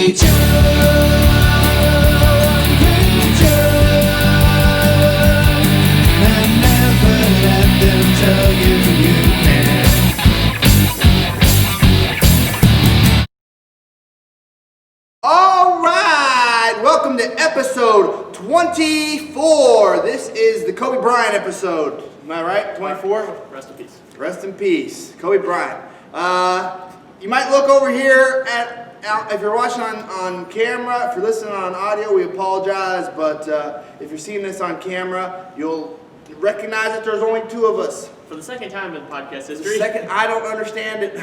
All right, welcome to episode 24. This is the Kobe Bryant episode. Am I right? 24? Rest in peace. Rest in peace, Kobe Bryant. You might look over here if you're watching on camera. If you're listening on audio, we apologize. But if you're seeing this on camera, you'll recognize that there's only two of us. For the second time in podcast history. I don't understand it.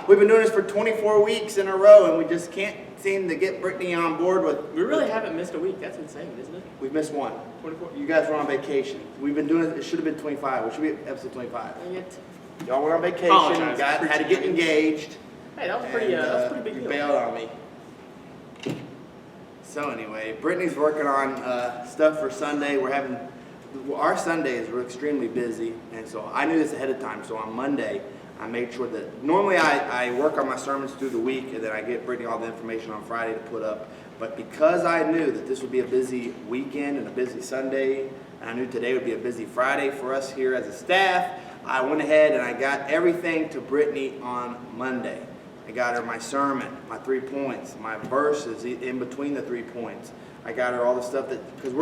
We've been doing this for 24 weeks in a row, and we just can't seem to get Brittany on board with. We really haven't missed a week. That's insane, isn't it? We've missed one. 24. You guys were on vacation. We've been doing it. It should have been 25. It should be episode 25. Dang it. Y'all went on vacation. Apologize. Had to get engaged. Hey, that was pretty. That was a pretty big you deal. bailed on me. So anyway, Brittany's working on stuff for Sunday. Our Sundays were extremely busy, and so I knew this ahead of time. So on Monday, I made sure that normally I work on my sermons through the week, and then I get Brittany all the information on Friday to put up. But because I knew that this would be a busy weekend and a busy Sunday, and I knew today would be a busy Friday for us here as a staff, I went ahead and I got everything to Brittany on Monday. I got her my sermon, my 3 points, my verses in between the 3 points. I got her all the stuff because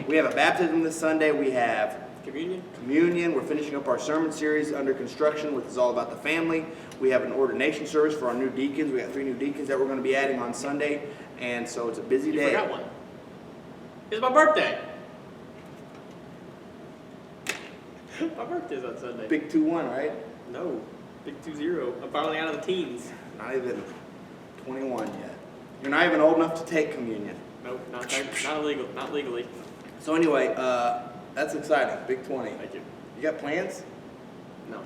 we have a baptism this Sunday, we have Communion. We're finishing up our sermon series under construction, which is all about the family. We have an ordination service for our new deacons. We got 3 new deacons that we're going to be adding on Sunday, and so it's a busy day. You forgot one. It's my birthday. My birthday's on Sunday. Big 2-1, right? No, big 2-0. I'm finally out of the teens. Not even 21 yet. You're not even old enough to take communion. Nope, not illegal, not legally. So anyway, that's exciting. Big 20. Thank you. You got plans? No.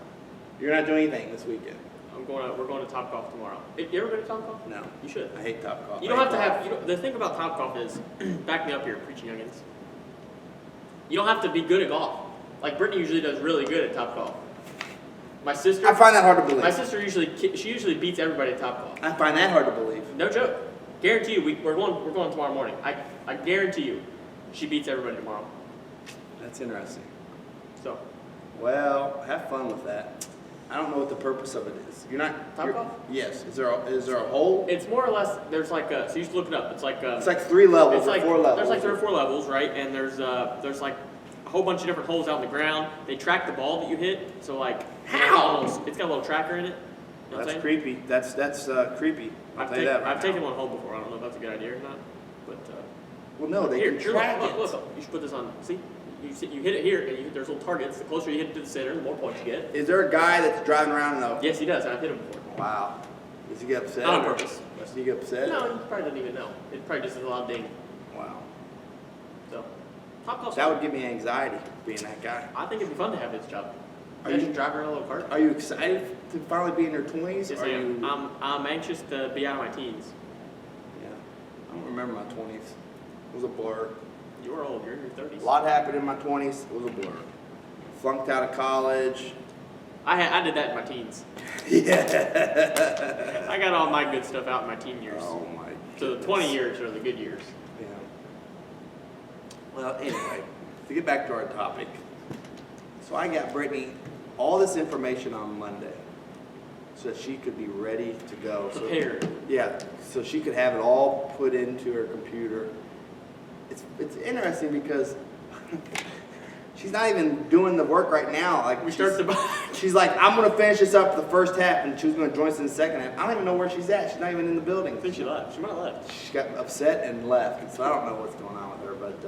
You're not doing anything this weekend? We're going to Topgolf tomorrow. You ever been to Topgolf? No. You should. I hate Topgolf. You don't have to have. The thing about Topgolf is, back me up here, preaching youngins. You don't have to be good at golf. Like Brittany usually does really good at Topgolf. My sister. I find that hard to believe. My sister usually beats everybody at Topgolf. I find that hard to believe. No joke. Guarantee you, we're going tomorrow morning. I guarantee you, she beats everybody tomorrow. That's interesting. So. Well, have fun with that. I don't know what the purpose of it is. You're not Topgolf? Yes. Is there a hole? It's more or less. There's like so you should look it up. It's like 3 levels. It's like 4 levels. There's like 3 or 4 levels, right? And there's like a whole bunch of different holes out in the ground. They track the ball that you hit. So like it's got a little tracker in it. You know That's creepy. That's creepy. I've taken one hole before. I don't know if that's a good idea or not. But well, no, they can track it. Look, you should put this on. See, you hit it here, and there's little targets. The closer you hit it to the center, the more points you get. Is there a guy that's driving around though? Yes, he does. I've hit him before. Wow. Does he get upset? Not on purpose. Does he get upset? No, he probably doesn't even know. It probably just is a loud ding. Wow. So, Topgolf's that would give me anxiety being that guy. I think it'd be fun to have his job. Are you just driving around a little cart? Are you excited to finally be in your 20s? Yes, I am. I'm anxious to be out of my teens. Yeah. I don't remember my 20s. It was a blur. You were old. You're in your 30s. A lot happened in my 20s. It was a blur. Flunked out of college. I did that in my teens. Yeah. I got all my good stuff out in my teen years. Oh my. So the 20 years are the good years. Yeah. Well, anyway, to get back to our topic. So I got Brittany all this information on Monday so that she could be ready to go. Prepared. So she could have it all put into her computer. It's interesting because she's not even doing the work right now. Like she's like, I'm gonna finish this up for the first half, and she's gonna join us in the second half. I don't even know where she's at. She's not even in the building. I think she left. She might have left. She got upset and left, so I don't know what's going on with her. But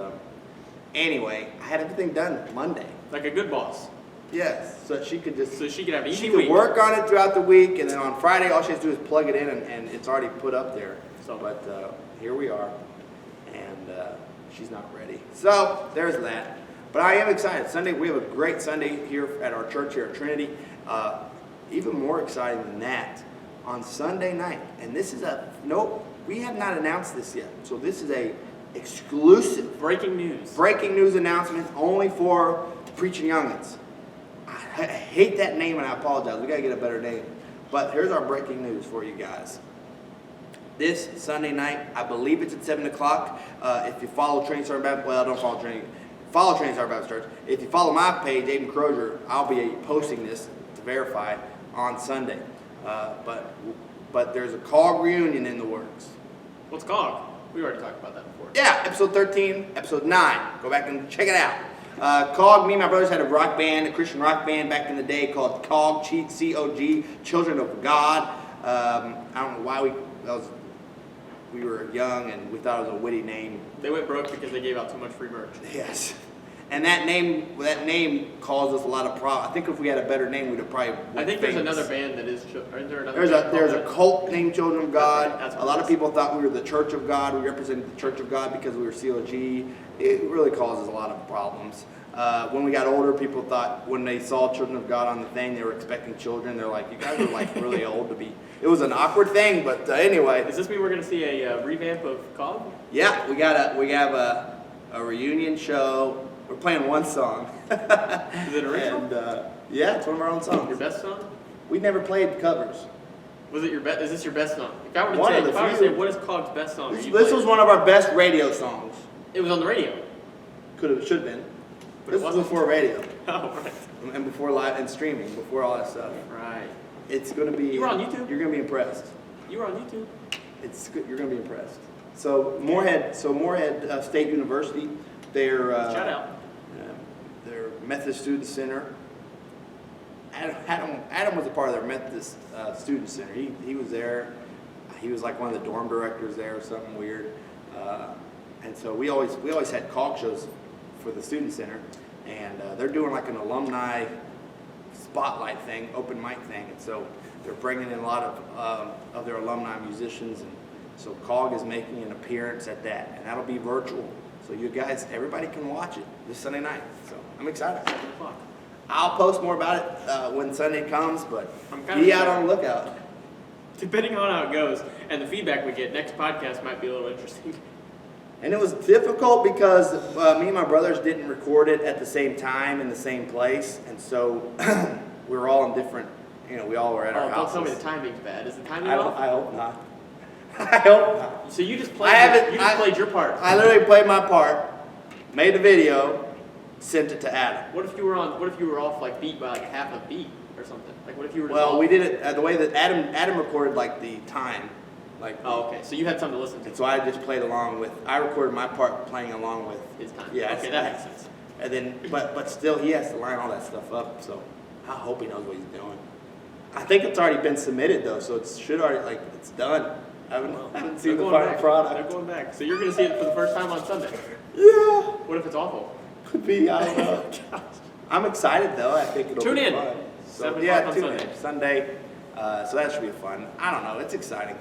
anyway, I had everything done Monday. Like a good boss. Yes, so she could just. So she could have an easy She could week. work on it throughout the week, and then on Friday, all she has to do is plug it in, and it's already put up there. So, but here we are, and she's not ready. So there's that. But I am excited. Sunday, we have a great Sunday here at our church here at Trinity. Even more exciting than that, on Sunday night, and this is we have not announced this yet. So this is a exclusive breaking news announcement only for Preaching Youngins. I hate that name, and I apologize. We got to get a better name. But here's our breaking news for you guys. this Sunday night. I believe it's at 7 o'clock. If you follow Training Sergeant Baptist, well, don't follow Training Sergeant Baptist Church. If you follow my page, Aiden Crozier, I'll be posting this to verify on Sunday. But there's a COG reunion in the works. What's COG? We already talked about that before. Yeah, episode 13, episode 9. Go back and check it out. COG, me and my brothers had a rock band, a Christian rock band back in the day called COG, C-O-G, Children of God. I don't know why we were young and we thought it was a witty name. They went broke because they gave out too much free merch. Yes. And that name caused us a lot of problems. I think if we had a better name, we'd have probably I think famous. there's another band that is. Isn't there another There's a cult named Children of God. That's a lot of people thought we were the Church of God. We represented the Church of God because we were COG. It really causes a lot of problems. When we got older, people thought when they saw Children of God on the thing, they were expecting children. They're like, you guys are like really old to be. It was an awkward thing, but anyway. Does this mean we're going to see a revamp of COG? Yeah, we have a reunion show. We're playing one song. Is it original? And, yeah, it's one of our own songs. Your best song? We never played covers. Was it your best? Is this your best song? If I were to One of the say, few. what is COG's best song? This was one of our best radio songs. It was on the radio. Should have been. But This it was wasn't? before radio Oh, right. and before live and streaming, before all that stuff. Right. It's going to be. You were on YouTube? You're going to be impressed. You were on YouTube. It's good. You're going to be impressed. So Moorhead State University. They're Shout out. Their Methodist Student Center. Adam was a part of their Methodist Student Center. He was there. He was like one of the dorm directors there or something weird. And so we always had COG shows for the Student Center, and they're doing like an alumni spotlight thing, open mic thing, and so they're bringing in a lot of their alumni musicians, and so COG is making an appearance at that, and that'll be virtual. So you guys, everybody can watch it this Sunday night. So I'm excited. 7 o'clock. I'll post more about it when Sunday comes, but I'm kinda be out excited. on the lookout. Depending on how it goes and the feedback we get, next podcast might be a little interesting. And it was difficult because me and my brothers didn't record it at the same time in the same place, and so we were all in different. We all were at our Don't houses. tell me the timing's bad. Is the timing I off? hope not. I hope not. So you just played. Played your part. I literally played my part, made a video, sent it to Adam. What if you were off like beat by like half a beat or something? Like what if you were? Well, we did it the way that Adam recorded like the time, like. Oh, okay. So you had something to listen to. And so I just played along with. I recorded my part playing along with His time. Yeah. Okay, that makes sense. And then, but still, he has to line all that stuff up. So I hope he knows what he's doing. I think it's already been submitted though, so it should already it's done. I haven't seen the final product. They're going back. So you're going to see it for the first time on Sunday. Yeah. What if it's awful? Could be. I don't know. I'm excited though. I think it'll Tune be in. fun. So 7 yeah, o'clock on tune in Sunday. So that should be fun. I don't know. It's exciting.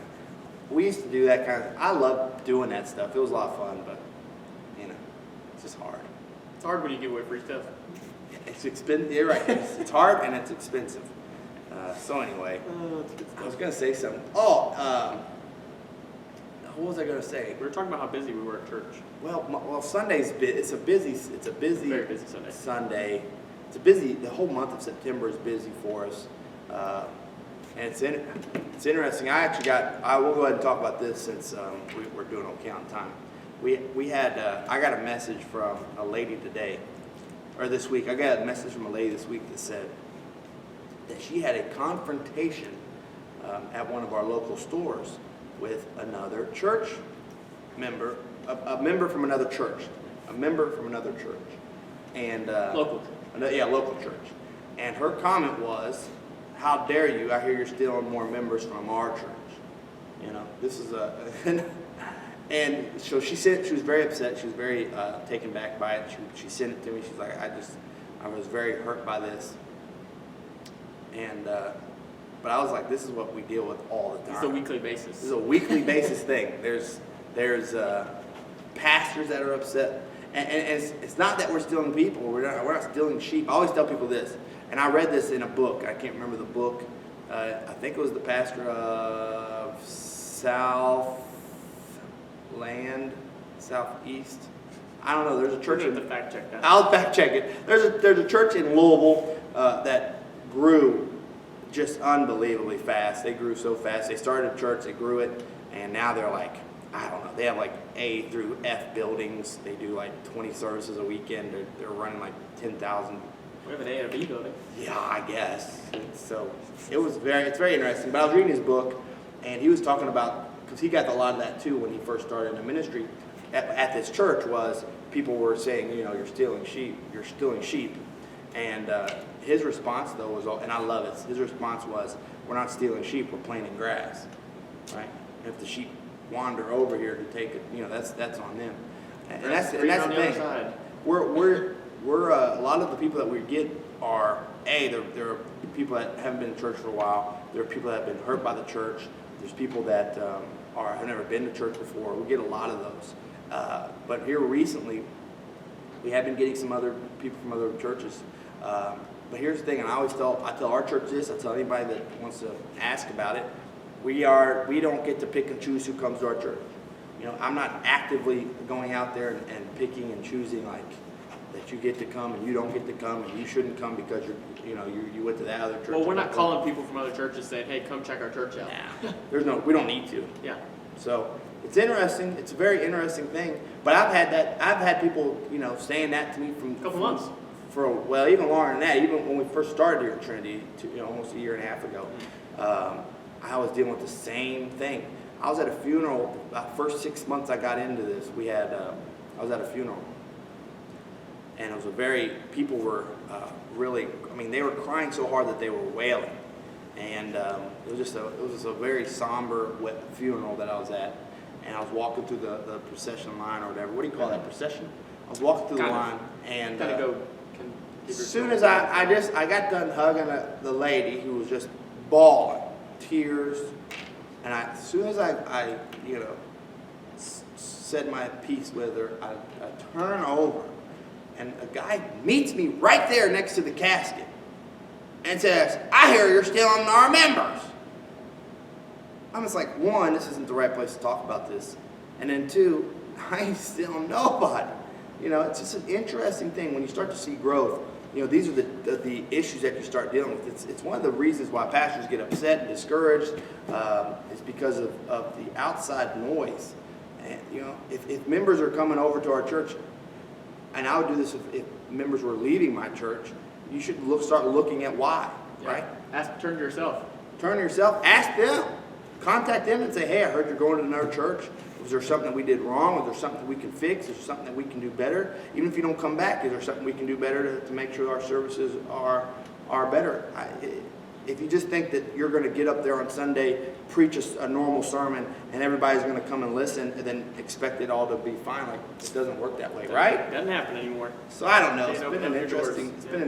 We used to do that kind of. I love doing that stuff. It was a lot of fun, but it's just hard. It's hard when you give away free stuff. It's expensive. You're right. It's hard and it's expensive. So anyway, It's good I was stuff. gonna say something. Oh, what was I gonna say? We were talking about how busy we were at church. Well, Sunday's it's a busy. Very busy Sunday. Sunday. It's a busy. The whole month of September is busy for us, and it's interesting. I will go ahead and talk about this since we're doing okay on time. I got a message from a lady today, or this week. I got a message from a lady this week that said that she had a confrontation at one of our local stores with another church member, a member from another church, and Local. local church. And her comment was, "How dare you? I hear you're stealing more members from our church." This is and so she was very upset. She was very taken back by it. She sent it to me. She's like, I was very hurt by this. And but I was like, this is what we deal with all the time. It's a weekly basis. This is a weekly basis thing. There's pastors that are upset, and it's not that we're stealing people. We're not stealing sheep. I always tell people this, and I read this in a book. I can't remember the book. I think it was the pastor of Southeast. I don't know. There's a church We're in gonna have to fact check that. I'll fact check it. There's a church in Louisville that grew just unbelievably fast. They grew so fast. They started a church, they grew it, and now they're like, I don't know, they have like A through F buildings. They do like 20 services a weekend. They're running like 10,000. We have an A and a B building. Yeah, I guess. So it's very interesting. But I was reading his book, and he was talking about, because he got a lot of that too when he first started in the ministry at this church, was people were saying, you're stealing sheep. And his response though was, and I love it, his response was, we're not stealing sheep, we're planting grass, right? And if the sheep wander over here to take it, that's on them. And that's the thing. We're a lot of the people that we get are there are people that haven't been in church for a while. There are people that have been hurt by the church. There's people that have never been to church before. We get a lot of those. But here recently, we have been getting some other people from other churches. But here's the thing, and I tell our church this. I tell anybody that wants to ask about it. We don't get to pick and choose who comes to our church. I'm not actively going out there and picking and choosing like that you get to come and you don't get to come and you shouldn't come because you went to that other church. Well, we're not calling people from other churches saying, hey, come check our church out. Nah, we don't need to. Yeah. So it's interesting. It's a very interesting thing. But I've had people, saying that to me from a couple months. Even longer than that. Even when we first started here at Trinity, almost a year and a half ago, I was dealing with the same thing. I was at a funeral. First 6 months I got into this, I was at a funeral. And it was people were really, they were crying so hard that they were wailing. And it was just a very somber, wet funeral that I was at. And I was walking through the procession line or whatever. What do you call that, procession? I was walking through the line, and as soon as I got done hugging the lady who was just bawling, tears, and as soon as I said my piece with her, I turn over, and a guy meets me right there next to the casket and says, I hear you're stealing our members. I'm just like, one, this isn't the right place to talk about this. And then two, I ain't stealing nobody. It's just an interesting thing when you start to see growth. These are the issues that you start dealing with. It's one of the reasons why pastors get upset and discouraged. Is because of the outside noise. And, if members are coming over to our church, and I would do this if members were leaving my church, you should start looking at why, right? Turn to yourself. Turn to yourself. Ask them. Contact them and say, hey, I heard you're going to another church. Is there something that we did wrong? Is there something we can fix? Is there something that we can do better? Even if you don't come back, is there something we can do better to make sure our services are better? If you just think that you're going to get up there on Sunday, preach a normal sermon, and everybody's going to come and listen, and then expect it all to be fine, like it doesn't work that way, right? It doesn't happen anymore. So I don't know. It's been an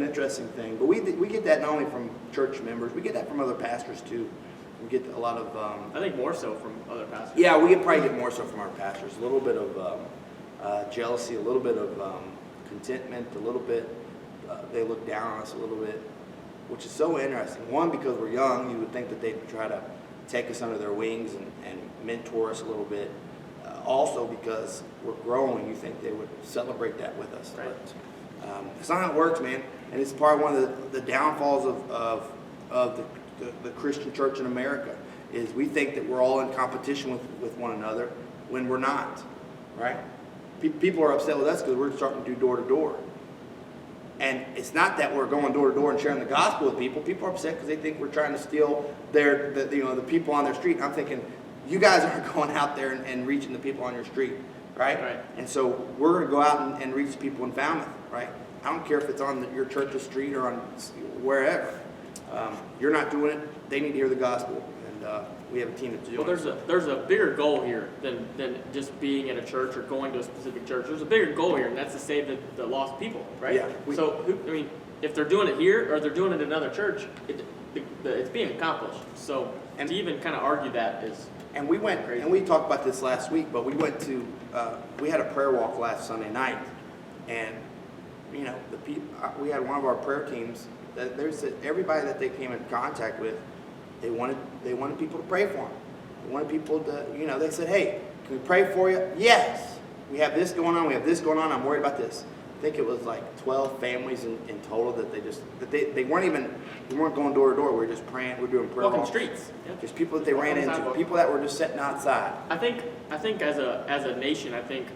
interesting thing. But we get that not only from church members, we get that from other pastors too. We get a lot of... I think more so from other pastors. Yeah, we probably get more so from our pastors. A little bit of jealousy, a little bit of contentment, a little bit... they look down on us a little bit, which is so interesting. One, because we're young, you would think that they'd try to take us under their wings and mentor us a little bit. Also, because we're growing, you think they would celebrate that with us. Right. But it's not how it works, man. And it's probably one of the downfalls of the Christian church in America, is we think that we're all in competition with one another when we're not, right? People are upset with us because we're starting to do door to door. And it's not that we're going door to door and sharing the gospel with people. People are upset because they think we're trying to steal the people on their street. And I'm thinking, you guys aren't going out there and reaching the people on your street, right? And so we're going to go out and reach people in Falmouth, right? I don't care if it's on your church's street or on wherever. You're not doing it. They need to hear the gospel, and we have a team that's doing it. Well, there's a bigger goal here than just being at a church or going to a specific church. There's a bigger goal here, and that's to save the lost people, right? Yeah. If they're doing it here or they're doing it in another church, it's being accomplished. So, to even kind of argue that is... And we went, crazy. And we talked about this last week, but we went to, we had a prayer walk last Sunday night, and, we had one of our prayer teams, everybody that they came in contact with, they wanted people to pray for them. They wanted people to, they said, hey, can we pray for you? Yes. We have this going on, I'm worried about this. I think it was like 12 families in total that they weren't going door to door. We were just praying. We were doing prayer Walking walks. streets. Yeah. Just people that they Walking ran into, sidewalk. people that were just sitting outside. I think as a nation, I think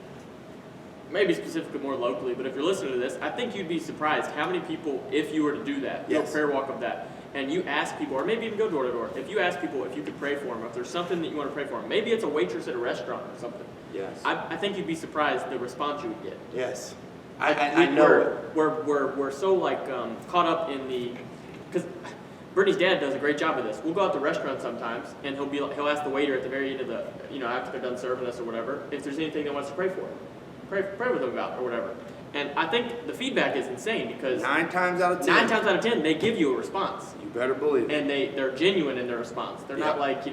maybe specifically more locally, but if you're listening to this, I think you'd be surprised how many people, if you were to do that, do a prayer walk of that, and you ask people, or maybe even go door to door, if you ask people if you could pray for them, if there's something that you want to pray for them, maybe it's a waitress at a restaurant or something. Yes. I think you'd be surprised the response you would get. Yes. I know. We're so like caught up in because Brittany's dad does a great job of this. We'll go out to restaurants sometimes, and he'll ask the waiter at the very end of after they're done serving us or whatever, if there's anything they want us to pray for, pray with them about or whatever. And I think the feedback is insane because 9 times out of 10. 9 times out of 10 they give you a response. You better believe it. And they're genuine in their response. They're not like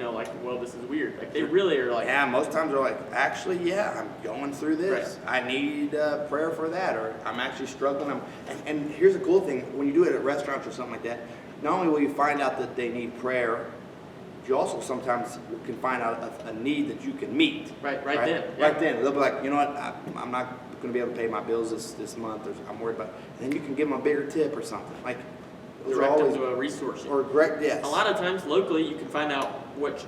well, this is weird. Like they really are like. Yeah, most times they're like, actually, yeah, I'm going through this. Right. I need prayer for that, or I'm actually struggling. And here's the cool thing: when you do it at restaurants or something like that, not only will you find out that they need prayer, you also sometimes can find out a need that you can meet. Right then. Yeah. Right then, they'll be like, you know what, I'm not going to be able to pay my bills this month, or I'm worried about it. And then you can give them a bigger tip or something. Like, direct them to a resource. Or direct, yes. A lot of times locally you can find out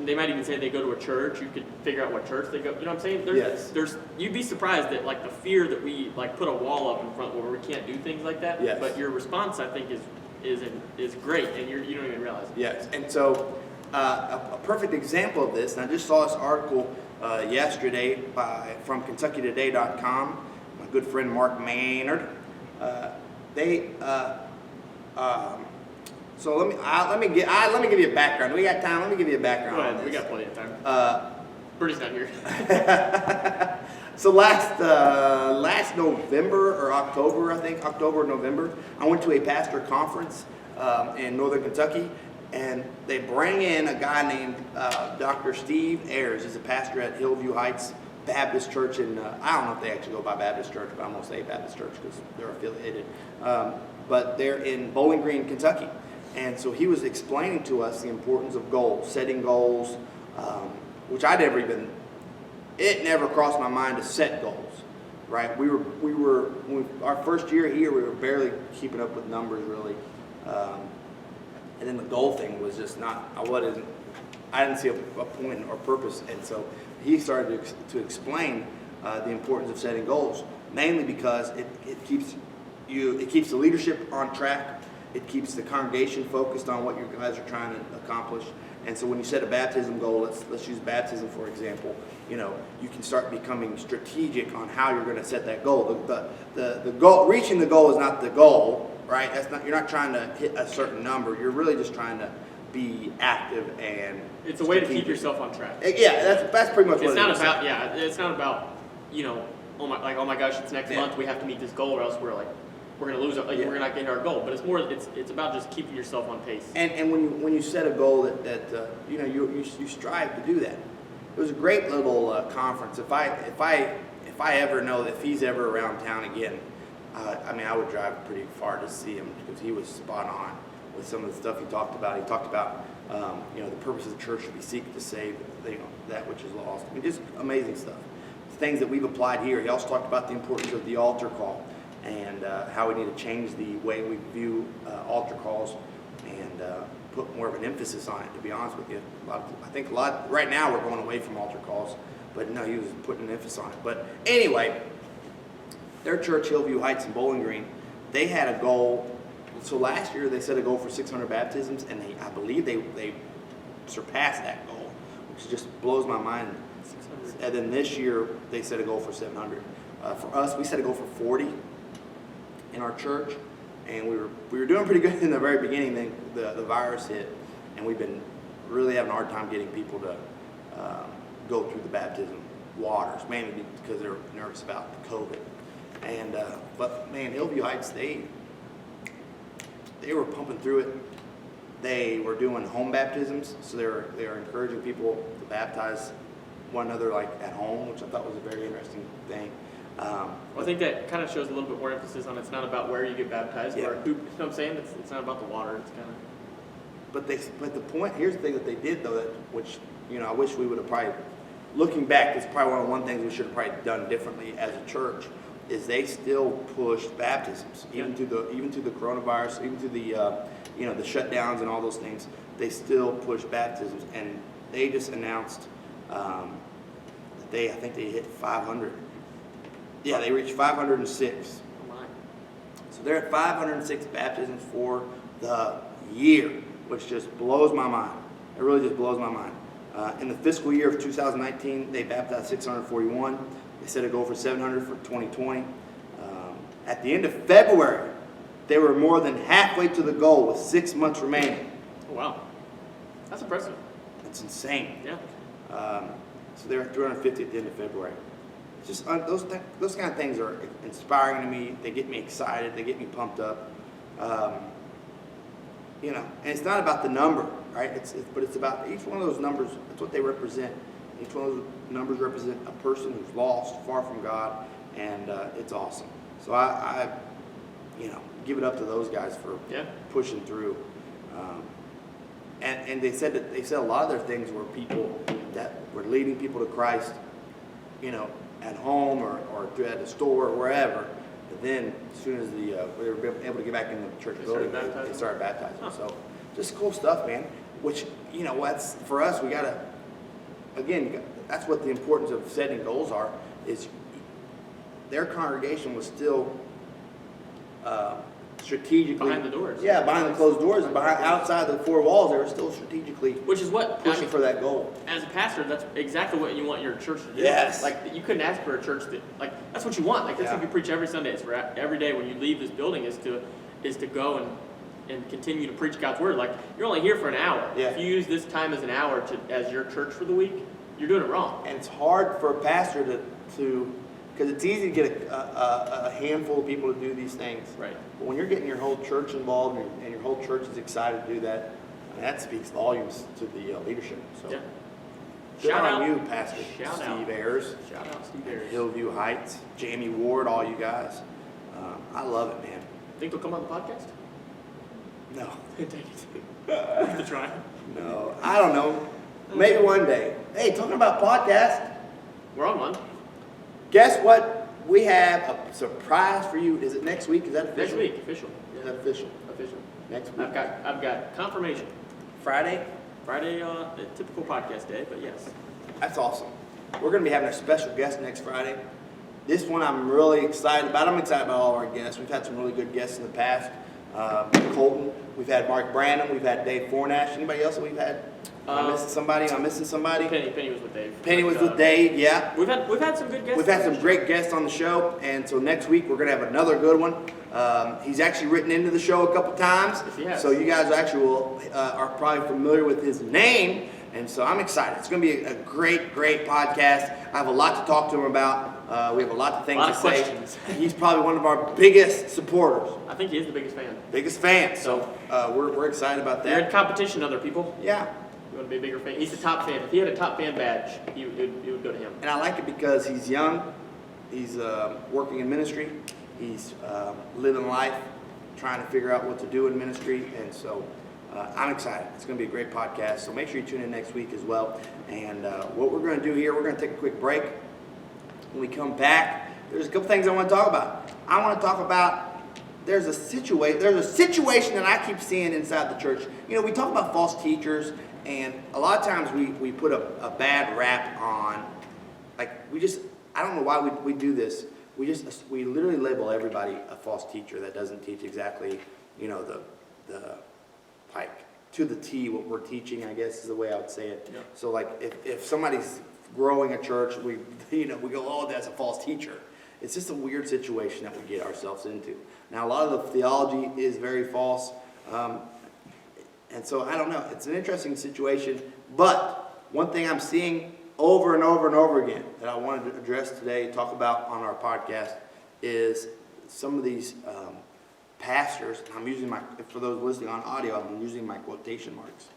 they might even say they go to a church. You could figure out what church they go. You know what I'm saying? Yes. You'd be surprised that like the fear that we like put a wall up in front where we can't do things like that. Yes. But your response, I think, is great, and you don't even realize it. Yes, and so a perfect example of this, and I just saw this article yesterday from KentuckyToday.com. My good friend Mark Maynard. So let me give you a background. We got time. Let me give you a background. Go ahead. On We this. got plenty of time. Brittany's not here. So last November or October, I think October or November, I went to a pastor conference in Northern Kentucky, and they bring in a guy named Dr. Steve Ayers. He's a pastor at Hillview Heights Baptist Church, and I don't know if they actually go by Baptist Church, but I'm gonna say Baptist Church because they're affiliated. But they're in Bowling Green, Kentucky, and so he was explaining to us the importance of goals, setting goals, which it never crossed my mind to set goals, right? Our first year here, we were barely keeping up with numbers really, and then the goal thing was just I didn't see a point or purpose, and so he started to explain the importance of setting goals, mainly because it keeps the leadership on track. It keeps the congregation focused on what you guys are trying to accomplish. And so when you set a baptism goal, let's use baptism for example. You can start becoming strategic on how you're going to set that goal. The goal, reaching the goal is not the goal, right? You're not trying to hit a certain number. You're really just trying to be active and. It's a way to keep yourself on track. Yeah, that's pretty much what it's it not is. It's not about oh my gosh, it's next month we have to meet this goal or else we're going to lose it. We're not getting our goal. But it's about just keeping yourself on pace. And when you set a goal that you strive to do that. It was a great little conference. If I ever know if he's ever around town again, I would drive pretty far to see him because he was spot on with some of the stuff he talked about. He talked about the purpose of the church should be seek to save that which is lost. Just amazing stuff. Things that we've applied here. He also talked about the importance of the altar call and how we need to change the way we view altar calls and put more of an emphasis on it, to be honest with you. Right now we're going away from altar calls, but no, he was putting an emphasis on it. But anyway, their church, Hillview Heights in Bowling Green, they had a goal. So last year they set a goal for 600 baptisms, and I believe they surpassed that goal, which just blows my mind. 600. And then this year they set a goal for 700. For us, we set a goal for 40 in our church, and we were doing pretty good in the very beginning. Then the virus hit, and we've been really having a hard time getting people to go through the baptism waters, mainly because they're nervous about the COVID. And but man, Hillview Heights, they were pumping through it. They were doing home baptisms, so they were encouraging people to baptize one another like at home, which I thought was a very interesting thing. Well, I think that kind of shows a little bit more emphasis on it's not about where you get baptized or who. You know what I'm saying? It's not about the water. It's kind of. But the point here's the thing that they did though, which I wish we would have probably, looking back, it's probably one things we should have probably done differently as a church, is they still pushed baptisms, even to the coronavirus, even to the the shutdowns and all those things. They still push baptisms, and they just announced that I think they hit 500. Yeah, they reached 506. Oh my. So they're at 506 baptisms for the year, which just blows my mind. It really just blows my mind. In the fiscal year of 2019, they baptized 641. They set a goal for 700 for 2020. At the end of February, they were more than halfway to the goal with 6 months remaining. Oh, wow. That's impressive. It's insane. Yeah. So they were at 350 at the end of February. It's just those kind of things are inspiring to me. They get me excited. They get me pumped up. And it's not about the number, right? But it's about each one of those numbers. It's what they represent. Each one of those numbers represent a person who's lost, far from God, and it's awesome. So I give it up to those guys for pushing through. And they said a lot of their things were people that were leading people to Christ, at home or at the store or wherever. But then as soon as we were able to get back in the church building, they started baptizing. Huh. So just cool stuff, man. Which what's for us, we gotta that's what the importance of setting goals are. Is their congregation was still strategically behind the doors. Yeah, behind the closed doors, outside the four walls, they were still strategically pushing for that goal. As a pastor, that's exactly what you want your church to do. Yes. Like, you couldn't ask for a church that, that's what you want. Like, that's what you preach every Sunday. It's for every day when you leave this building is to go and continue to preach God's word. Like, you're only here for an hour. Yeah. If you use this time as an hour as your church for the week, you're doing it wrong. And it's hard for a pastor to because it's easy to get a handful of people to do these things. Right. But when you're getting your whole church involved and your whole church is excited to do that, that speaks volumes to the leadership. So, yeah. Shout out you, Pastor Shout Steve Ayers. Shout out Steve Ayers. Hillview Heights, Jamie Ward, all you guys. I love it, man. Think they'll come on the podcast? No. Dang it. Worth the try. No. I don't know. Maybe one day. Hey, talking about podcast. We're on one. Guess what? We have a surprise for you. Is it next week? Is that official? Next week, official. Yeah. Is that official? Official. Next week. I've got confirmation. Friday? Friday, a typical podcast day, but yes. That's awesome. We're going to be having a special guest next Friday. This one I'm really excited about. I'm excited about all of our guests. We've had some really good guests in the past. Colton. We've had Mark Branham. We've had Dave Fornash. Anybody else that we've had? Am I missing somebody? Penny was with Dave. Penny was with Dave, yeah. We've had some good guests. We've had some great guests on the show, and so next week we're going to have another good one. He's actually written into the show a couple times, yes, he has. So you guys actually are probably familiar with his name, and so I'm excited. It's going to be a great podcast. I have a lot to talk to him about. We have a lot of things to say. Questions. He's probably one of our biggest supporters. I think he is the biggest fan. Biggest fan. So we're excited about that. You're in competition, other people. Yeah. You want to be a bigger fan? He's the top fan. If he had a top fan badge, it would go to him. And I like it because he's young. He's working in ministry. He's living life, trying to figure out what to do in ministry. And so I'm excited. It's going to be a great podcast. So make sure you tune in next week as well. And what we're going to do here, we're going to take a quick break. When we come back, there's a couple things I want to talk about. I want to talk about there's a situation that I keep seeing inside the church. We talk about false teachers, and a lot of times we put a bad rap on, I don't know why we do this. We literally label everybody a false teacher that doesn't teach exactly, the to the T what we're teaching, I guess is the way I would say it. Yeah. So if somebody's growing a church, we go, oh, that's a false teacher. It's just a weird situation that we get ourselves into. Now, a lot of the theology is very false, and so I don't know. It's an interesting situation, but one thing I'm seeing over and over and over again that I wanted to address today, talk about on our podcast, is some of these pastors. I'm using for those listening on audio, I'm using my quotation marks.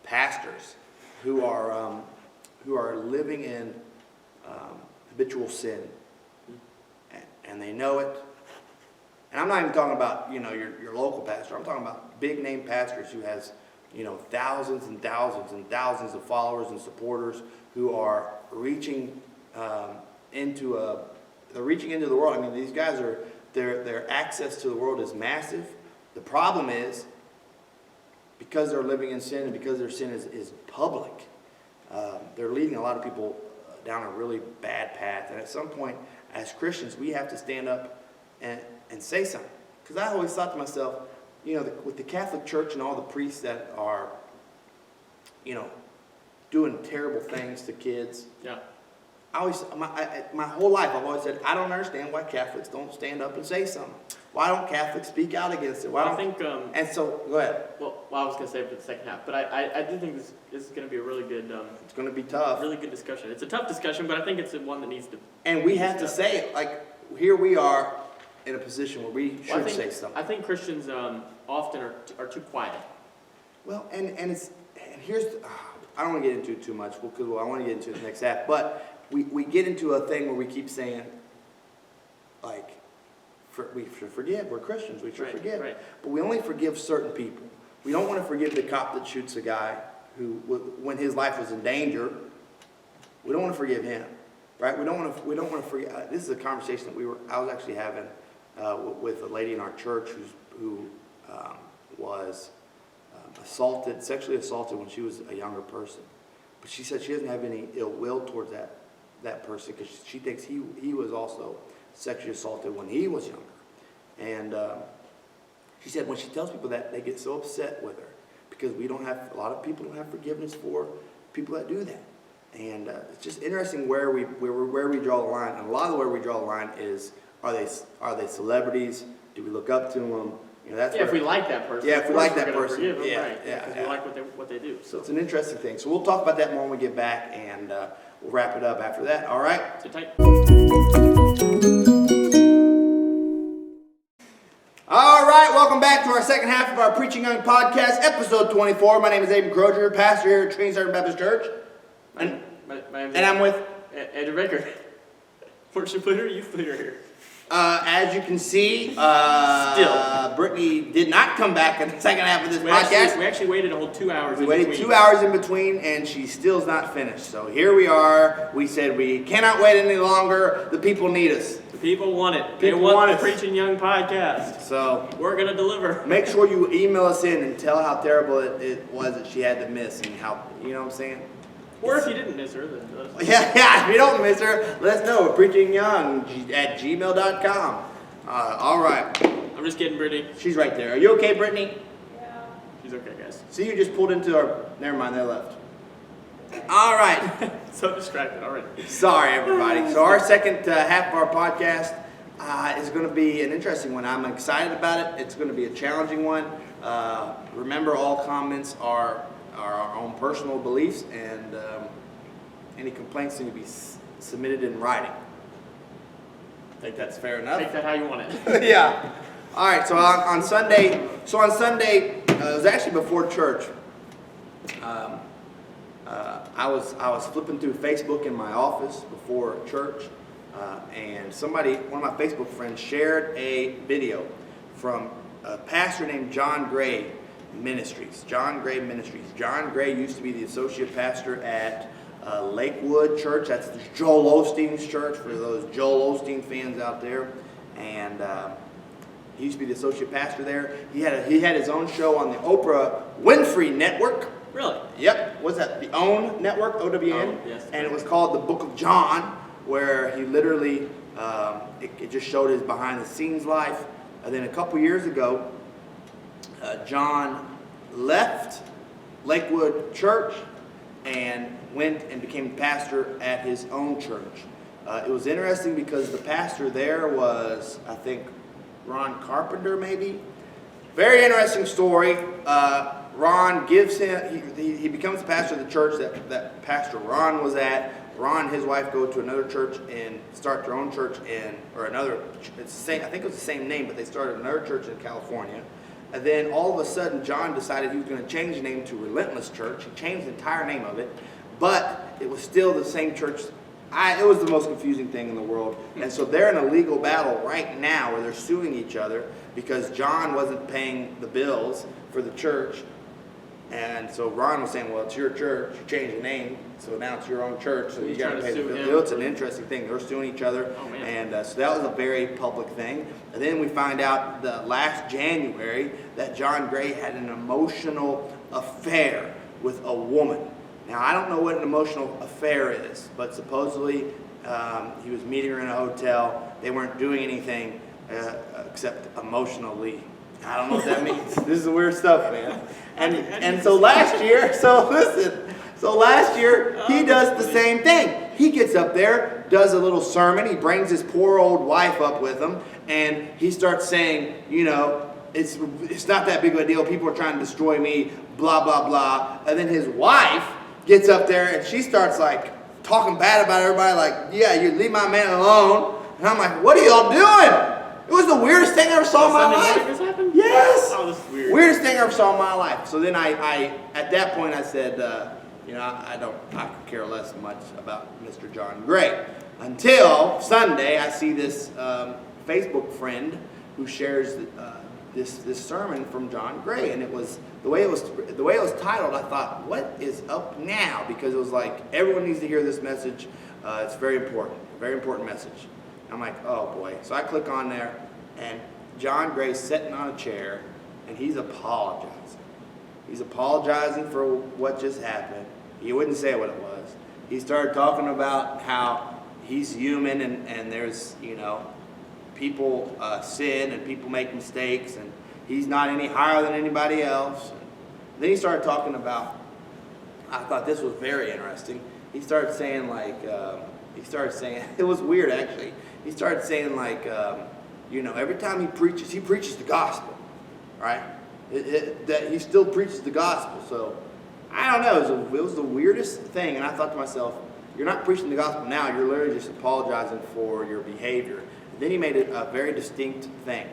Pastors who are living in habitual sin, and they know it. And I'm not even talking about your local pastor. I'm talking about big name pastors who has thousands and thousands and thousands of followers and supporters who are reaching into a they're reaching into the world. I mean, these guys are, their access to the world is massive. The problem is, because they're living in sin and because their sin is public, they're leading a lot of people down a really bad path. And at some point, as Christians, we have to stand up and say something. Because I always thought to myself, with the Catholic Church and all the priests that are, doing terrible things to kids. Yeah. My whole life, I've always said, I don't understand why Catholics don't stand up and say something. Why don't Catholics speak out against it? I think. And so, go ahead. Well, I was going to say it for the second half, but I do think this is going to be a really good. It's going to be tough. Really good discussion. It's a tough discussion, but I think it's one that needs to. And we have to say it. Like, here we are in a position where we should say something. I think Christians often are too quiet. Well, and here's. I don't want to get into it too much because I want to get into the next half, but. We get into a thing where we keep saying, like, we should forgive. We're Christians. We should forgive. Right. But we only forgive certain people. We don't want to forgive the cop that shoots a guy who, when his life was in danger, we don't want to forgive him, right? We don't want to forgive. This is a conversation that I was actually having with a lady in our church who was sexually assaulted when she was a younger person. But she said she doesn't have any ill will towards that person because she thinks he was also sexually assaulted when he was younger. And she said when she tells people that, they get so upset with her because a lot of people don't have forgiveness for people that do that. And it's just interesting where we draw the line. And a lot of where we draw the line is, are they celebrities? Do we look up to them? If we like that person. Yeah, if we like that person. Forgive them, yeah, right? Because we like what they do. So it's an interesting thing. So we'll talk about that more when we get back, and we'll wrap it up after that. All right? Sit tight. All right, welcome back to our second half of our Preaching Young podcast, episode 24. My name is Aiden Crozier, pastor here at Trinity Southern Baptist Church. And I'm with Andrew Baker. Worship leader, youth leader here. As you can see, Still, Brittany did not come back in the second half of this podcast. We actually waited a whole 2 hours. We waited 2 hours in between, and she still's not finished. So here we are. We said we cannot wait any longer. The people need us. The people want it. People they want the Preaching Young podcast. So we're gonna deliver. Make sure you email us in and tell how terrible it was that she had to miss, and how, you know what I'm saying? Or if you didn't miss her, then let us know. Yeah, if you don't miss her, let us know at preachingyoung@gmail.com. All right. I'm just kidding, Brittany. She's right there. Are you okay, Brittany? Yeah. She's okay, guys. See, you just pulled into our... Never mind, they left. All right. So distracted already. Sorry, everybody. So our second half of our podcast is going to be an interesting one. I'm excited about it. It's going to be a challenging one. Remember, all comments are our own personal beliefs, and any complaints need to be submitted in writing. I think that's fair enough. Take that how you want it. Yeah. All right. So on Sunday, it was actually before church. I was flipping through Facebook in my office before church, and one of my Facebook friends, shared a video from a pastor named John Gray Ministries. John Gray Ministries. John Gray used to be the associate pastor at Lakewood Church. That's Joel Osteen's church, for those Joel Osteen fans out there. And he used to be the associate pastor there. He had his own show on the Oprah Winfrey Network. Really? Yep. What's that? The OWN Network, OWN. Oh, yes. And it was called The Book of John, where he literally, it just showed his behind-the-scenes life. And then a couple years ago, John left Lakewood Church and went and became pastor at his own church. It was interesting because the pastor there was, I think, Ron Carpenter, maybe. Very interesting story. Ron gives him, he becomes the pastor of the church that Pastor Ron was at. Ron and his wife go to another church and start their own church I think it was the same name, but they started another church in California. And then all of a sudden, John decided he was going to change the name to Relentless Church. He changed the entire name of it, but it was still the same church. It was the most confusing thing in the world. And so they're in a legal battle right now where they're suing each other because John wasn't paying the bills for the church. And so Ron was saying, well, it's your church, you changed the name, so now it's your own church, so you got to pay the bill. It's an interesting thing. They're suing each other. Oh, man. And so that was a very public thing. And then we find out the last January that John Gray had an emotional affair with a woman. Now, I don't know what an emotional affair is, but supposedly he was meeting her in a hotel. They weren't doing anything except emotionally. I don't know what that means. This is weird stuff, man. And so last year, so last year he does the same thing. He gets up there, does a little sermon. He brings his poor old wife up with him, and he starts saying, you know, it's not that big of a deal. People are trying to destroy me, blah, blah, blah. And then his wife gets up there, and she starts like talking bad about everybody, like, yeah, you leave my man alone. And I'm like, what are y'all doing? It was the weirdest thing I ever saw in my life. This happened? Yes. Oh, this is weird. Weirdest thing I ever saw in my life. So then I at that point I said, you know, I could care less much about Mr. John Gray. Until Sunday, I see this Facebook friend who shares this sermon from John Gray, and it was the way it was titled. I thought, what is up now? Because it was like everyone needs to hear this message. It's very important message. I'm like, oh boy. So I click on there, and John Gray's sitting on a chair, and he's apologizing. He's apologizing for what just happened. He wouldn't say what it was. He started talking about how he's human, and there's, you know, people sin and people make mistakes, and he's not any higher than anybody else. And then he started talking about, I thought this was very interesting. He started saying like, it was weird actually. He started saying like, you know, every time he preaches the gospel, right? That he still preaches the gospel. So I don't know, it was the weirdest thing. And I thought to myself, you're not preaching the gospel now, you're literally just apologizing for your behavior. And then he made it a very distinct thing.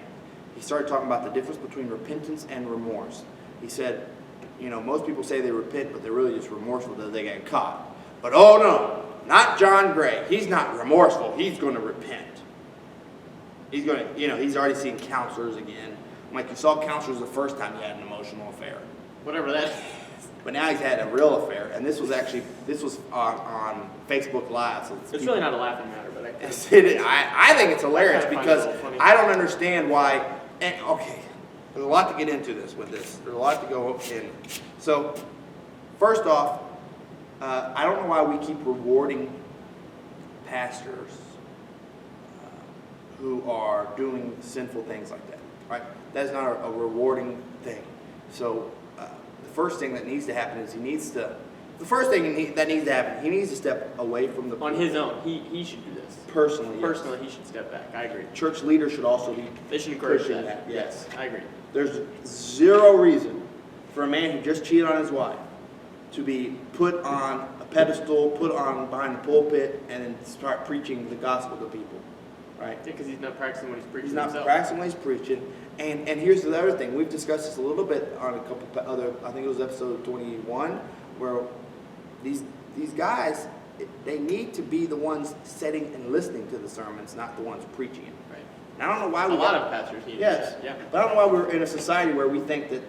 He started talking about the difference between repentance and remorse. He said, you know, most people say they repent, but they're really just remorseful that they get caught. But oh no, not John Gray. He's not remorseful. He's going to repent. He's going to, you know, he's already seen counselors again. I'm like, you saw counselors the first time you had an emotional affair. Whatever that is. But now he's had a real affair, and this was on Facebook Live. So it's really not a laughing matter, but I think it's hilarious because I don't understand why. And, okay, there's a lot to get into with this. There's a lot to go in. So, first off, I don't know why we keep rewarding pastors who are doing sinful things like that, right? That's not a rewarding thing. So the first thing that needs to happen is he needs to step away from the on his own. He should do this. Personally, he should step back. I agree. Church leaders should also be They should encourage pushing that. Yes, I agree. There's zero reason for a man who just cheated on his wife to be put on a pedestal, put on behind the pulpit, and then start preaching the gospel to people, right? Yeah, because he's not practicing what he's preaching. He's not himself. practicing what he's preaching. And here's the other thing. We've discussed this a little bit on a couple other, I think it was episode 21, where these guys, they need to be the ones sitting and listening to the sermons, not the ones preaching it. Right. And I don't know why a lot of pastors need yes, that. Yeah. but I don't know why we're in a society where we think that,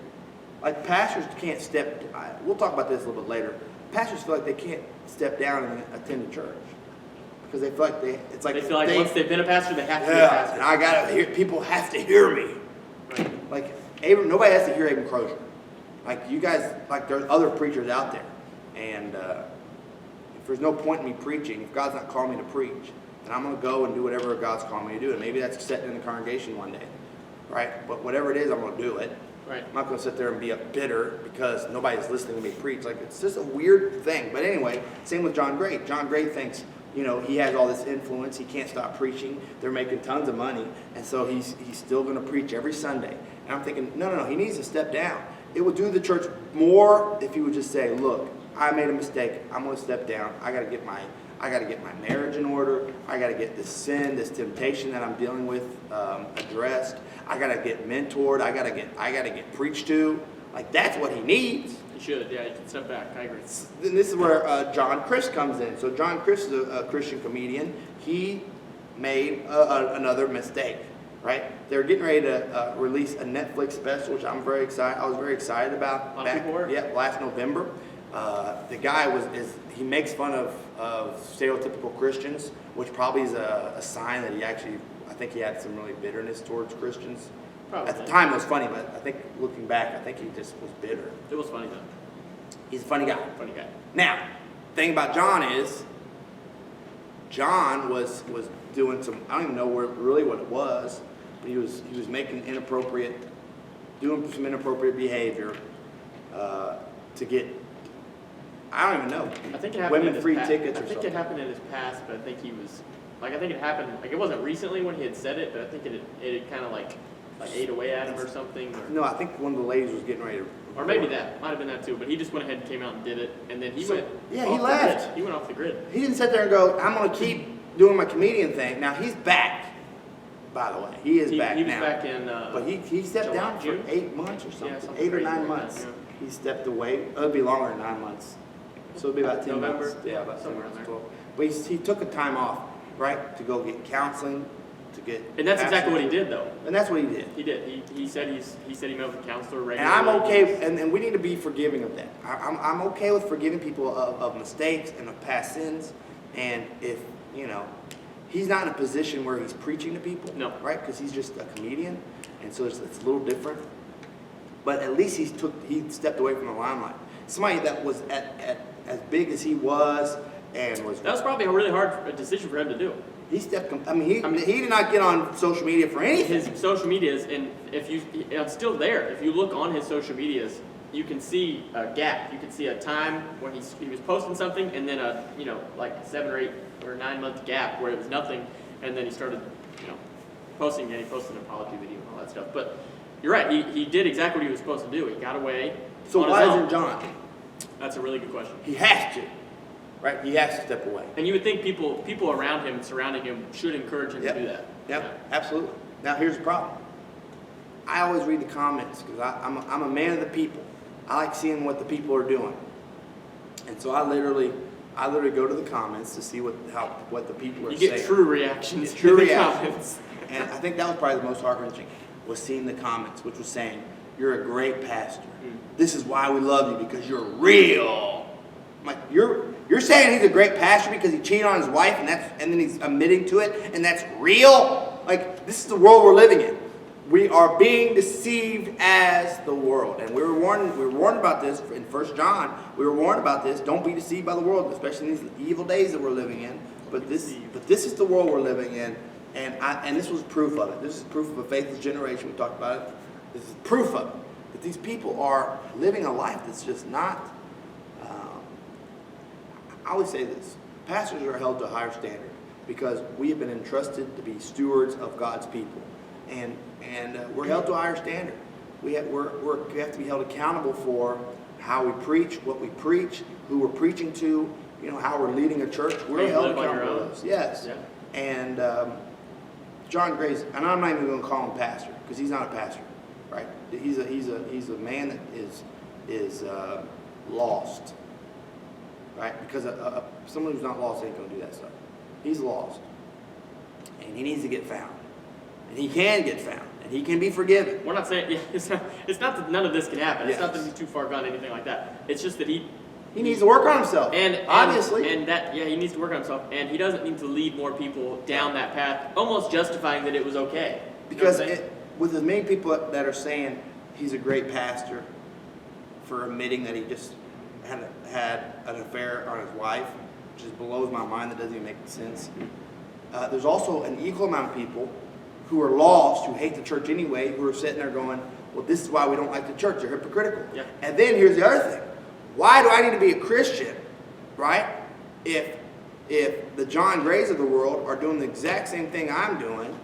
like, pastors can't step. We'll talk about this a little bit later. Pastors feel like they can't step down and attend a church because they feel like they feel like once they've been a pastor, they have to be a pastor. And I gotta hear. People have to hear me. Right. Like nobody has to hear Abram Crozier. Like you guys, like there's other preachers out there, and if there's no point in me preaching, if God's not calling me to preach, then I'm gonna go and do whatever God's calling me to do, and maybe that's sitting in the congregation one day, right? But whatever it is, I'm gonna do it. Right. I'm not going to sit there and be bitter because nobody's listening to me preach. Like, it's just a weird thing. But anyway, same with John Gray. John Gray thinks, you know, he has all this influence. He can't stop preaching. They're making tons of money. And so he's still going to preach every Sunday. And I'm thinking, no. He needs to step down. It would do the church more if he would just say, look, I made a mistake. I'm going to step down. I got to get my marriage in order. I got to get this sin, this temptation that I'm dealing with addressed. I got to get mentored. I got to get preached to. Like, that's what he needs. He should. Yeah, he should step back. I agree. Then this is where John Crist comes in. So John Crist is a Christian comedian. He made another mistake, right? They're getting ready to release a Netflix special, which I was very excited about. A lot of people were. Yeah, last November. The guy he makes fun of stereotypical Christians, which probably is a sign that I think he had some really bitterness towards Christians. Probably. At the time it was funny, but I think looking back, I think he just was bitter. It was funny though. He's a funny guy. Funny guy. Now, the thing about John is, John was doing some, I don't even know really what it was, but he was making doing some inappropriate behavior to get, I don't even know, I think it happened women free tickets or I think something. it happened in his past, but I think he was, I think it happened, it wasn't recently when he had said it, but I think it had kind of like ate away at him or something. No, I think one of the ladies was getting ready to. Or maybe that. Might have been that too. But he just went ahead and came out and did it. And then he went. Yeah, off he the left. grid. He went off the grid. He didn't sit there and go, I'm going to keep doing my comedian thing. Now, he's back, by the way. He is back now. He was back in. But he stepped July, down June? for 8 months or something. Yeah, something 8 or crazy 9 like months. that, He stepped away. It'll be longer than 9 months. So it'll be about 10 November? months. Yeah, about 10 Somewhere months. in there. 12. But he took a time off, right, to go get counseling, to get. And that's exactly what he did, though. And that's what he did. He did. He said he met with a counselor And regularly. I'm okay, and we need to be forgiving of that. I'm okay with forgiving people of mistakes and of past sins. And if, he's not in a position where he's preaching to people, No. right? Because he's just a comedian, and so it's a little different. But at least he stepped away from the limelight. Somebody that was at as big as he was and was. That was probably a really hard decision for him to do. He stepped. He did not get on social media for anything. His social medias, and it's still there. If you look on his social medias, you can see a gap. You can see a time when he was posting something, and then a like 7 or 8 or 9 month gap where it was nothing, and then he started posting again. He posted an apology video and all that stuff. But you're right. He did exactly what he was supposed to do. He got away. So on why his own. isn't John? That's a really good question. He has to, right? He has to step away. And you would think people around him, surrounding him, should encourage him to do that. Yep, absolutely. Now here's the problem. I always read the comments because I'm a man of the people. I like seeing what the people are doing, and so I literally go to the comments to see what the people are saying. You get true reactions. True in the reactions. comments. And I think that was probably the most heart-wrenching, was seeing the comments, which was saying, "You're a great pastor. This is why we love you, because you're real." I'm like, you're saying he's a great pastor because he cheated on his wife and then he's admitting to it, and that's real? Like, this is the world we're living in. We are being deceived as the world. And we were warned about this in 1 John. We were warned about this. Don't be deceived by the world, especially in these evil days that we're living in. But this is the world we're living in. And this was proof of it. This is proof of a faithless generation. We talked about it. This is proof of it. That these people are living a life that's just not. I always say this: pastors are held to a higher standard because we have been entrusted to be stewards of God's people, and we're held to a higher standard. We have to be held accountable for how we preach, what we preach, who we're preaching to, how we're leading a church. We're held accountable for those. Yes. Yeah. And John Gray's, and I'm not even going to call him pastor because he's not a pastor, right? He's a man that is lost. Right? Because someone who's not lost ain't going to do that stuff. He's lost. And he needs to get found. And he can get found. And he can be forgiven. We're not saying, it's not that none of this can happen. Yes. It's not that he's too far gone, anything like that. It's just that he needs to work on himself. Obviously. And he needs to work on himself. And he doesn't need to lead more people down that path, almost justifying that it was okay. Because with as many people that are saying he's a great pastor for admitting that he just had an affair on his wife, which just blows my mind. That doesn't even make sense. There's also an equal amount of people who are lost, who hate the church anyway, who are sitting there going, well, this is why we don't like the church. They're hypocritical. Yeah. And then here's the other thing. Why do I need to be a Christian, right, if the John Grays of the world are doing the exact same thing I'm doing?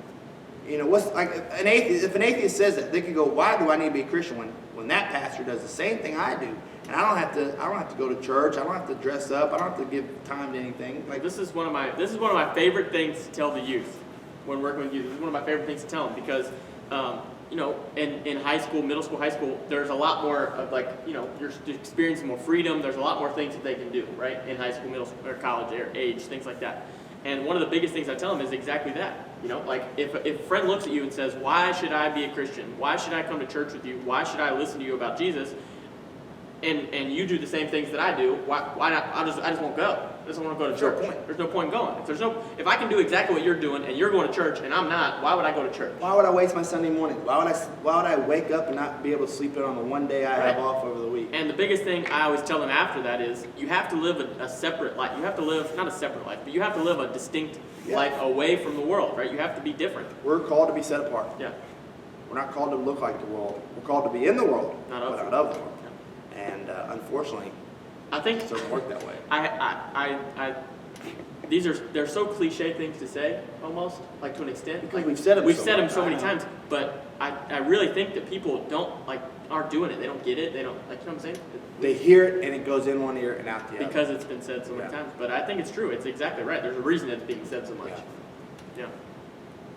What's like an atheist? If an atheist says that, they could go, why do I need to be a Christian when that pastor does the same thing I do? And I don't have to go to church. I don't have to dress up. I don't have to give time to anything. Like, this is one of my favorite things to tell the youth when working with youth. This is one of my favorite things to tell them because, in high school, middle school, high school, there's a lot more of you're experiencing more freedom. There's a lot more things that they can do, right? In high school, middle school, or college age, things like that. And one of the biggest things I tell them is exactly that. You know, like if a friend looks at you and says, why should I be a Christian? Why should I come to church with you? Why should I listen to you about Jesus? And you do the same things that I do, why not? I just won't go. I just don't want to go to church. There's no point in going. If I can do exactly what you're doing and you're going to church and I'm not, why would I go to church? Why would I waste my Sunday morning? Why would I wake up and not be able to sleep in on the one day I have off over the week? And the biggest thing I always tell them after that is you have to live a separate life. You have to live, not a separate life, but you have to live a distinct life away from the world, right? You have to be different. We're called to be set apart. Yeah. We're not called to look like the world. We're called to be in the world, not of the world. And unfortunately, I think it doesn't work that way. They're so cliche things to say, almost, like to an extent. Because like, we've said them so many times, but I really think that people aren't doing it. They don't get it. They don't, you know what I'm saying? They hear it and it goes in one ear and out the other. Because it's been said so many times. But I think it's true. It's exactly right. There's a reason it's being said so much. Yeah.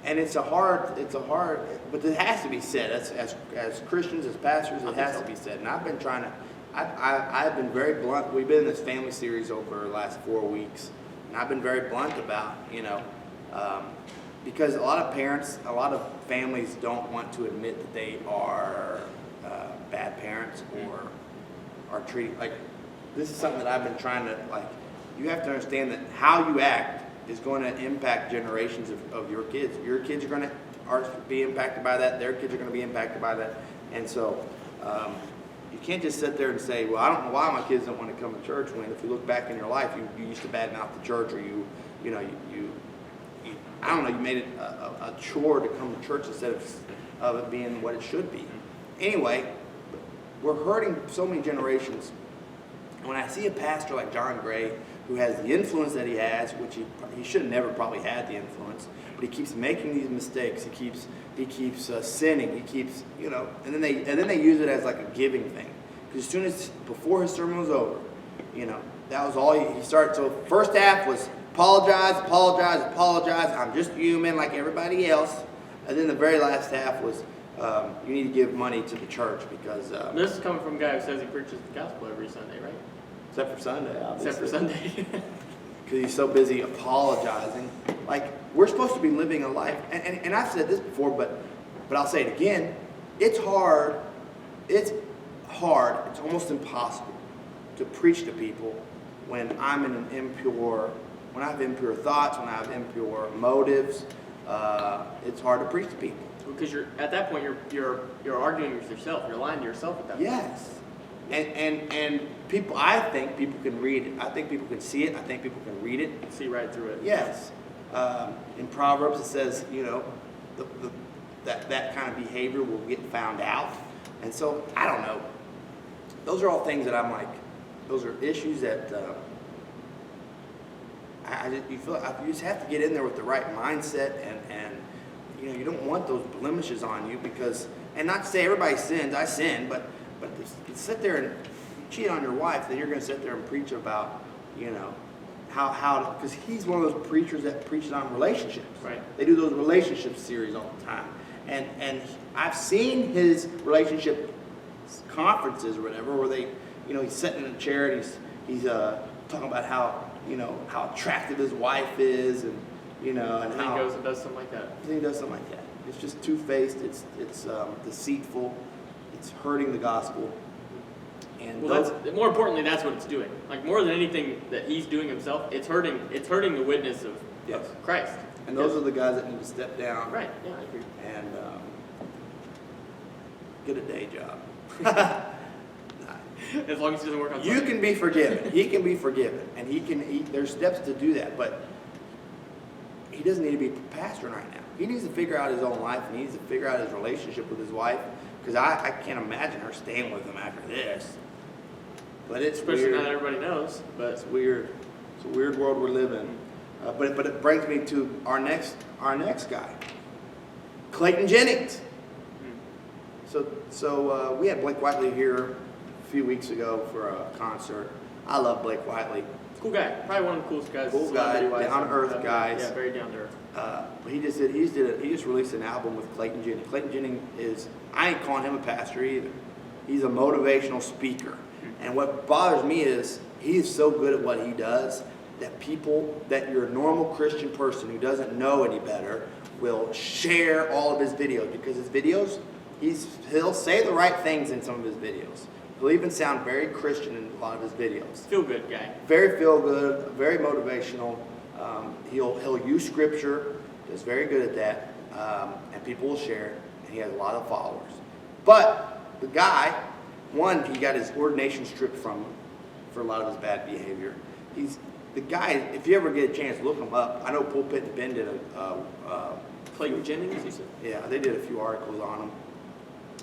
And it's a hard, but it has to be said. As Christians, as pastors, it has to be said. And I've been trying to, I've been very blunt. We've been in this family series over the last 4 weeks. And I've been very blunt about, because a lot of parents, a lot of families don't want to admit that they are bad parents or are treating, this is something that I've been trying to, you have to understand that how you act is going to impact generations of your kids. Your kids are going to be impacted by that. Their kids are going to be impacted by that. And so you can't just sit there and say, well, I don't know why my kids don't want to come to church, when if you look back in your life, you used to badmouth the church, or you I don't know, you made it a chore to come to church instead of it being what it should be. Anyway, we're hurting so many generations. And when I see a pastor like John Gray, who has the influence that he has, which he should have never probably had the influence, but he keeps making these mistakes. He keeps sinning. He keeps, and then they use it as like a giving thing. Because as soon as before his sermon was over, that was all he started. So first half was apologize. I'm just human like everybody else. And then the very last half was you need to give money to the church because this is coming from a guy who says he preaches the gospel every Sunday, right? Except for Sunday, obviously. Except for Sunday. Because he's so busy apologizing. We're supposed to be living a life, and I've said this before, but I'll say it again. It's hard. It's almost impossible to preach to people when I'm in when I have impure thoughts, when I have impure motives. It's hard to preach to people. Because at that point you're arguing with yourself. You're lying to yourself at that point. Yes. And people, I think people can read it. I think people can see it. I think people can read it. See right through it. Yes. In Proverbs it says, that kind of behavior will get found out. And so, I don't know. Those are all things that I'm like, those are issues that you just have to get in there with the right mindset and you don't want those blemishes on you because, and not to say everybody sins, I sin, but to sit there and cheat on your wife, then you're going to sit there and preach about, how because he's one of those preachers that preaches on relationships. Right. They do those relationship series all the time. And I've seen his relationship conferences or whatever, where they, he's sitting in a chair and he's talking about how attractive his wife is and and then how he goes and does something like that. He does something like that. It's just two-faced. It's deceitful. It's hurting the gospel. And more importantly, that's what it's doing. More than anything that he's doing himself, it's hurting the witness of Christ. And those are the guys that need to step down. Right. Yeah, I agree. And get a day job. As long as he doesn't work on You can be forgiven. He can be forgiven, and there's steps to do that. But he doesn't need to be pastoring right now. He needs to figure out his own life. And he needs to figure out his relationship with his wife. Because I can't imagine her staying with him after this. But it's especially weird. not everybody knows. But it's weird. It's a weird world we're living in. But it brings me to our next guy, Clayton Jennings. So we had Blake Whiteley here a few weeks ago for a concert. I love Blake Whiteley. Cool guy. Probably one of the coolest guys. Cool guy, down to earth guys. Yeah, very down to earth. But he just released an album with Clayton Jennings. Clayton Jennings I ain't calling him a pastor either. He's a motivational speaker. And what bothers me is he's so good at what he does that your normal Christian person who doesn't know any better will share all of his videos, because his videos, he'll say the right things in some of his videos. He'll even sound very Christian in a lot of his videos. Feel good guy. Very feel good, very motivational. He'll use scripture. He's very good at that, and people will share it. And he has a lot of followers. But the guy, one, he got his ordination stripped from him for a lot of his bad behavior. The guy, if you ever get a chance, look him up. I know Pulpit and Ben did Clayton Jennings, you said? yeah, they did a few articles on him.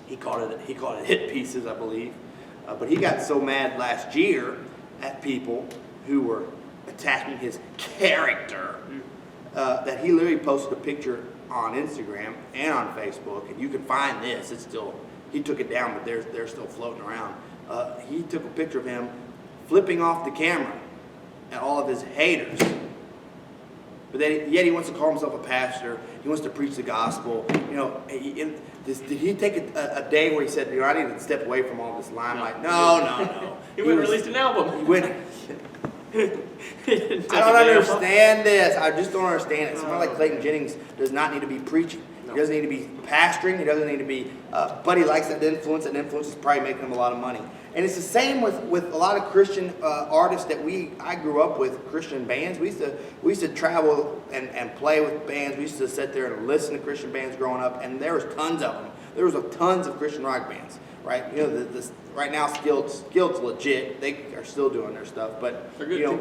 He called it hit pieces, I believe. But he got so mad last year at people who were attacking his character that he literally posted a picture on Instagram and on Facebook, and you can find this. It's still, he took it down, but they're still floating around. He took a picture of him flipping off the camera at all of his haters. But yet he wants to call himself a pastor. He wants to preach the gospel. You know, did he take a day where he said, I need to step away from all this limelight? No. He went and released an album. He went. I don't understand this. I just don't understand it. Someone like Clayton Jennings does not need to be preaching. He doesn't need to be pastoring. He doesn't need to be, but he likes that influence. And influence is probably making him a lot of money. And it's the same with a lot of Christian artists that I grew up with, Christian bands. We used to travel and play with bands. We used to sit there and listen to Christian bands growing up, and there was tons of them. There was tons of Christian rock bands, right? You know, right now Skilt's legit. They are still doing their stuff, but you know,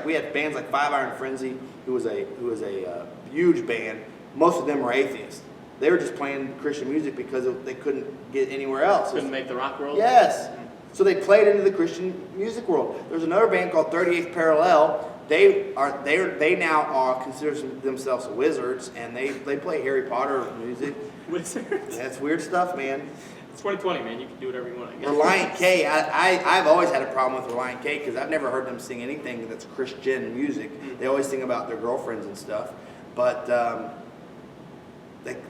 we had bands like Five Iron Frenzy, who was a huge band. Most of them were atheists. They were just playing Christian music because they couldn't get anywhere else. Couldn't make the rock world? Yes. So they played into the Christian music world. There's another band called 38th Parallel. They now are consider themselves wizards, and they play Harry Potter music. Wizards? That's weird stuff, man. It's 2020, man. You can do whatever you want, I guess. Reliant K. I've always had a problem with Reliant K because I've never heard them sing anything that's Christian music. They always sing about their girlfriends and stuff. But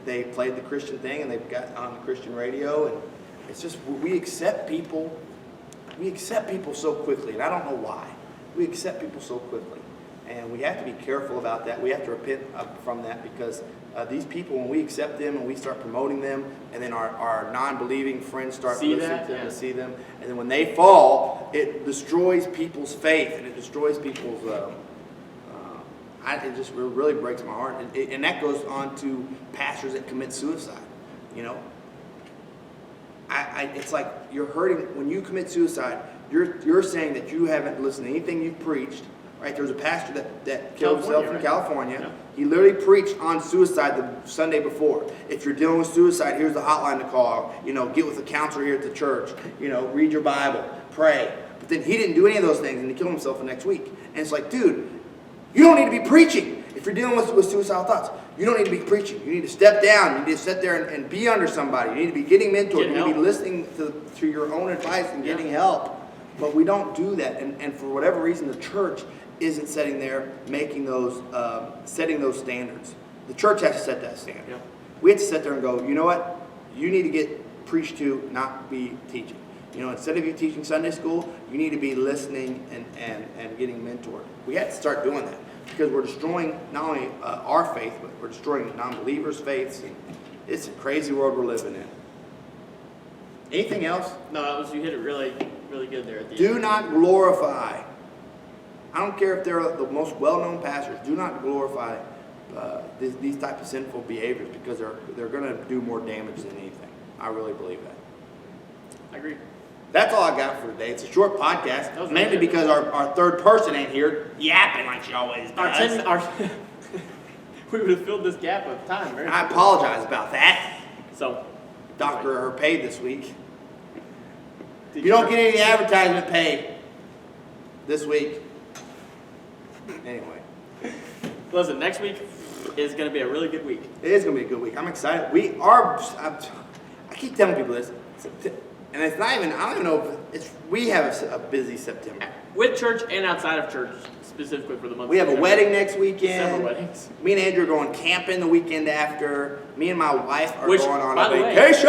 they played the Christian thing, and they've got on the Christian radio, and it's just we accept people so quickly, and I don't know why. We accept people so quickly, and we have to be careful about that. We have to repent from that, because these people, when we accept them and we start promoting them, and then our non-believing friends start listening to them and see them, and then when they fall, it destroys people's faith, and it destroys people's it just really breaks my heart. And that goes on to pastors that commit suicide. You know, it's like you're hurting when you commit suicide. You're saying that you haven't listened to anything you've preached. Right? There was a pastor that killed himself in California. Yeah. He literally preached on suicide the Sunday before. If you're dealing with suicide, here's the hotline to call. You know, get with a counselor here at the church. You know, read your Bible, pray. But then he didn't do any of those things, and he killed himself the next week. And it's like, dude, you don't need to be preaching. If you're dealing with suicidal thoughts, you don't need to be preaching. You need to step down. You need to sit there and be under somebody. You need to be getting mentored. You need to be listening to your own advice and getting help. But we don't do that. And for whatever reason, the church isn't sitting there making those, setting those standards. The church has to set that standard. Yeah. We have to sit there and go, you know what? You need to get preached to, not be teaching. You know, instead of you teaching Sunday school, you need to be listening and getting mentored. We have to start doing that, because we're destroying not only our faith, but we're destroying non-believers' faiths. And it's a crazy world we're living in. Anything else? No, you hit it really, really good there at the end. Do not glorify. I don't care if they're the most well-known pastors. Do not glorify these type of sinful behaviors, because they're going to do more damage than anything. I really believe that. I agree. That's all I got for today. It's a short podcast, mainly because our third person ain't here yapping like she always does. We would have filled this gap of time. I apologize about that. So, doctor her paid this week. You don't get any advertisement pay this week. Anyway. Listen, next week is going to be a really good week. It is going to be a good week. I'm excited. I keep telling people this. And it's not even, I don't even know if we have a busy September. With church and outside of church, specifically for the month. We have a wedding next weekend. Several weddings. Me and Andrew are going camping the weekend after. Me and my wife are going on a vacation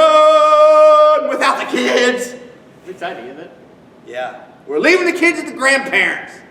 without the kids. It's exciting, isn't it? Yeah. We're leaving the kids at the grandparents'.